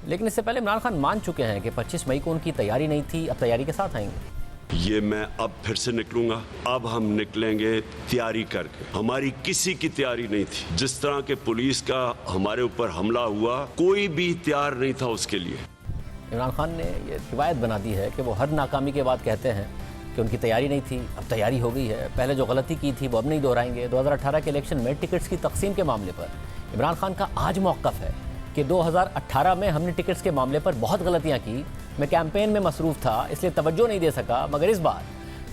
Speaker 2: लेकिन
Speaker 1: इससे पहले इमरान खान मान चुके हैं कि 25 मई को उनकी तैयारी नहीं थी, अब तैयारी के साथ आएंगे।
Speaker 2: ये मैं अब फिर से निकलूंगा, अब हम निकलेंगे तैयारी करके। हमारी किसी की तैयारी नहीं थी। जिस तरह के पुलिस का हमारे ऊपर हमला हुआ, कोई भी तैयार नहीं था उसके लिए।
Speaker 1: इमरान खान ने ये रिवायत बना दी है कि वो हर नाकामी के बाद कहते हैं कि उनकी तैयारी नहीं थी, अब तैयारी हो गई है, पहले जो गलती की थी वो अब नहीं दोहराएंगे। 2018 के इलेक्शन में टिकट्स की तकसीम के मामले पर इमरान खान का आज मौक़िफ़ है कि 2018 में हमने टिकट्स के मामले पर बहुत गलतियां की, मैं कैंपेन में मसरूफ़ था इसलिए तवज्जो नहीं दे सका, मगर इस बार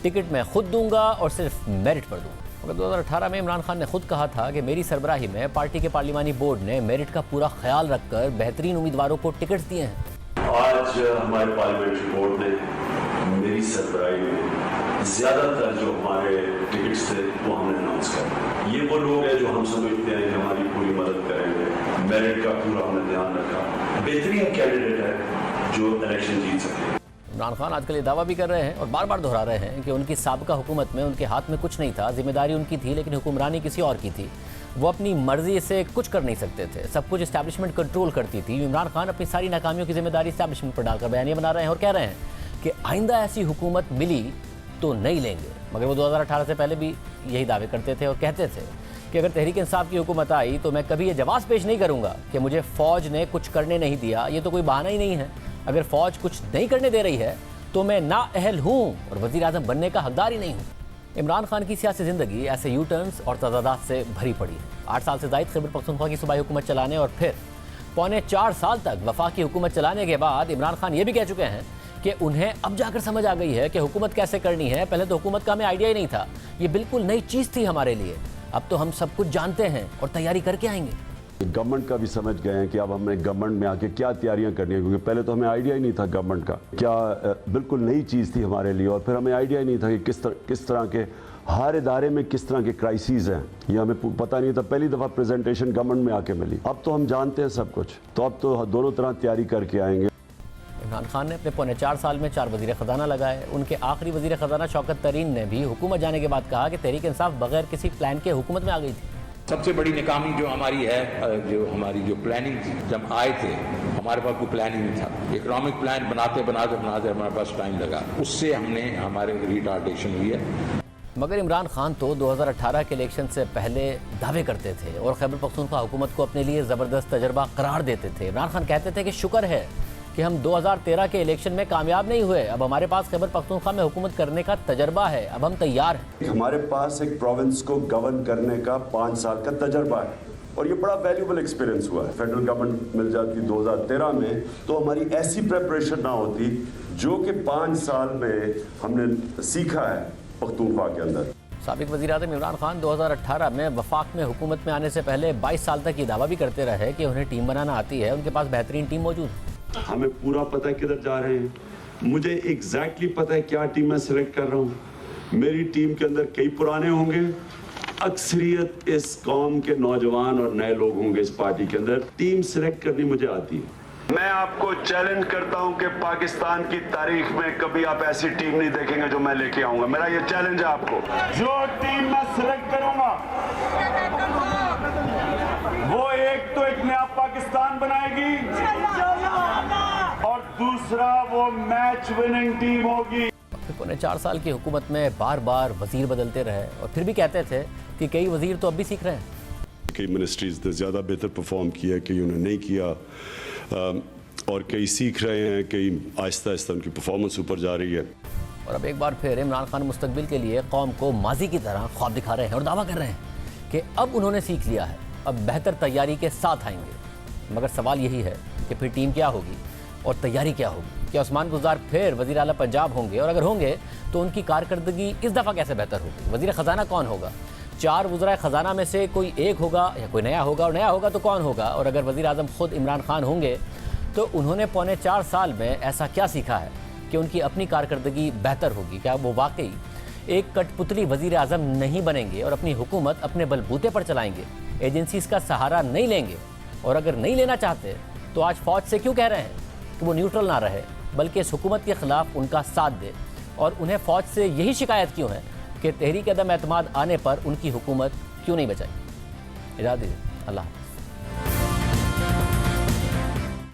Speaker 1: टिकट मैं खुद दूंगा और सिर्फ मेरिट पर दूंगा। मगर 2018 में इमरान खान ने खुद कहा था कि मेरी सरबराही में पार्टी के पार्लिमानी बोर्ड ने मेरिट का पूरा ख्याल रखकर बेहतरीन उम्मीदवारों को टिकट्स दिए हैं।
Speaker 8: आज हमारे पार्लियामेंट्री बोर्ड ने मेरी सरबराही में ज़्यादातर जो हमारे टिकट्स थे वो हमने अनाउंस कर। ये वो लोग हैं जो हम समझते हैं कि हमारी पूरी मदद करेंगे। मेरिट का पूरा हमने ध्यान रखा। बेहतरीन कैंडिडेट है जो इलेक्शन जीत सके।
Speaker 1: इमरान खान आजकल ये दावा भी कर रहे हैं और बार बार दोहरा रहे हैं कि उनकी साबिका हुकूमत में उनके हाथ में कुछ नहीं था, जिम्मेदारी उनकी थी लेकिन हुक्मरानी किसी और की थी, वो अपनी मर्जी से कुछ कर नहीं सकते थे, सब कुछ इस्टेब्लिशमेंट कंट्रोल करती थी। इमरान खान अपनी सारी नाकामियों की जिम्मेदारी इस्टेब्लिशमेंट पर डालकर बयानियां बना रहे हैं और कह रहे हैं कि आइंदा ऐसी हुकूमत मिली तो नहीं लेंगे। मगर वो 2018 से पहले भी यही दावे करते थे और कहते थे कि अगर तहरीक इंसाफ की हुकूमत आई तो मैं कभी ये जवाब पेश नहीं करूँगा कि मुझे फ़ौज ने कुछ करने नहीं दिया, ये तो कोई बहाना ही नहीं है। अगर फ़ौज कुछ नहीं करने दे रही है तो मैं नाअहल हूँ और वज़ीर आज़म बनने का हकदार ही नहीं हूँ। इमरान खान की सियासी ज़िंदगी ऐसे यू टर्न्स और तज़ादात से भरी पड़ी है। 8 साल से ज़ायद खैबर पख्तूनख्वा की सूबाई हुकूमत चलाने और फिर पौने 4 साल तक वफाकी हुकूमत चलाने के बाद इमरान खान ये भी कह चुके हैं कि उन्हें अब जाकर समझ आ गई है कि हुकूमत कैसे करनी है। पहले तो हुकूमत का हमें आइडिया ही नहीं था, ये बिल्कुल नई चीज़ थी हमारे लिए, अब तो हम सब कुछ जानते हैं और तैयारी करके आएंगे।
Speaker 8: गवर्नमेंट का भी समझ गए हैं कि अब हमें गवर्नमेंट में आके क्या तैयारियां करनी है, क्योंकि पहले तो हमें आइडिया ही नहीं था गवर्नमेंट का, क्या बिल्कुल नई चीज़ थी हमारे लिए। और फिर हमें आइडिया ही नहीं था कि किस तरह के हर इदारे में किस तरह के क्राइसिस हैं, ये हमें पता नहीं था। पहली दफ़ा प्रेजेंटेशन गवर्नमेंट में आके मिली, अब तो हम जानते हैं सब कुछ, तो अब तो दोनों तरह तैयारी करके आएंगे।
Speaker 1: इमरान खान ने अपने पौने 4 साल में 4 वज़ीर ख़जाना लगाए। उनके आखिरी वज़ीर ख़जाना शौकत तरीन ने भी हुकूमत जाने के बाद कहा कि तहरीक इंसाफ बगैर किसी प्लान के हुकूमत में आ गई थी।
Speaker 9: सबसे बड़ी नाकामी जो हमारी है, जो हमारी जो प्लानिंग थी, जब आए थे हमारे पास कोई प्लान ही नहीं था। इकोनॉमिक प्लान बनाते हमारे पास टाइम लगा, उससे हमारे रिटार्डेशन हुई है।
Speaker 1: मगर इमरान खान तो 2018 के इलेक्शन से पहले दावे करते थे और खैबर पख्तूनख्वा हुकूमत को अपने लिए ज़बरदस्त तजर्बा करार देते थे। इमरान खान कहते थे कि शुक्र है कि हम 2013 के इलेक्शन में कामयाब नहीं हुए, अब हमारे पास खैबर पख्तूनख्वा में हुकूमत करने का तजर्बा है, अब हम तैयार हैं।
Speaker 8: हमारे पास एक प्रोविंस को गवर्न करने का 5 साल का तजर्बा है और ये बड़ा वैल्यूबल एक्सपीरियंस हुआ है। फेडरल गवर्नमेंट मिल जाती 2013 में तो हमारी ऐसी प्रेपरेशन ना होती जो कि 5 साल में हमने सीखा है पख्तूनख्वा के अंदर।
Speaker 1: साबिक वज़ीर आज़म इमरान खान 2018 में वफाक में हुकूमत में आने से पहले 22 साल तक ये दावा भी करते रहे कि उन्हें टीम बनाना आती है, उनके पास बेहतरीन टीम मौजूद है।
Speaker 2: हमें पूरा पता है किधर जा रहे हैं, मुझे एग्जैक्टली पता है क्या टीम मैं सिलेक्ट कर रहा हूँ। मेरी टीम के अंदर कई पुराने होंगे, अक्सरियत इस कौम के नौजवान और नए लोग होंगे। इस पार्टी के अंदर टीम सिलेक्ट करनी मुझे आती है। मैं आपको चैलेंज करता हूं कि पाकिस्तान की तारीख में कभी आप ऐसी टीम नहीं देखेंगे जो मैं लेके आऊंगा। मेरा ये चैलेंज है आपको। जो टीम मैं सिलेक्ट करूंगा वो एक नया पाकिस्तान बनाएगी और दूसरा वो मैच विनिंग टीम होगी।
Speaker 1: पौने 4 साल की हुकूमत में बार बार वजीर बदलते रहे और फिर भी कहते थे कि कई वजीर तो अब भी सीख रहे हैं।
Speaker 2: कई मिनिस्ट्रीज ने ज़्यादा बेहतर परफॉर्म किया, कई उन्होंने नहीं किया और कई सीख रहे हैं, कई आहिस्ता आहिस्ता उनकी परफॉर्मेंस ऊपर जा रही है।
Speaker 1: और अब एक बार फिर इमरान खान मुस्तकबिल के लिए कौम को माजी की तरह ख्वाब दिखा रहे हैं और दावा कर रहे हैं कि अब उन्होंने सीख लिया है, अब बेहतर तैयारी के साथ आएंगे। मगर सवाल यही है कि फिर टीम क्या होगी और तैयारी क्या होगी? क्या उस्मान गुज़ार फिर वज़ीर आला पंजाब होंगे और अगर होंगे तो उनकी कारकर्दगी इस दफ़ा कैसे बेहतर होगी? वज़ीर ख़जाना कौन होगा? 4 वज़राए ख़जाना में से कोई एक होगा या कोई नया होगा, और नया होगा तो कौन होगा? और अगर वज़ीर आज़म ख़ुद इमरान खान होंगे तो उन्होंने पौने 4 साल में ऐसा क्या सीखा है कि उनकी अपनी कारकर्दगी बेहतर होगी? क्या वो वाकई एक कठपुतली वज़ीर आज़म नहीं बनेंगे और अपनी हुकूमत अपने बलबूते पर चलाएंगे, एजेंसीज़ का सहारा नहीं लेंगे? और अगर नहीं लेना चाहते तो आज फ़ौज से क्यों कह रहे हैं कि वो न्यूट्रल ना रहे बल्कि इस हुकूमत के ख़िलाफ़ उनका साथ दे? और उन्हें फ़ौज से यही शिकायत क्यों है कि तहरीक अदम एतमाद आने पर उनकी हुकूमत क्यों नहीं बचाई? इजाज़त दीजिए। अल्लाह।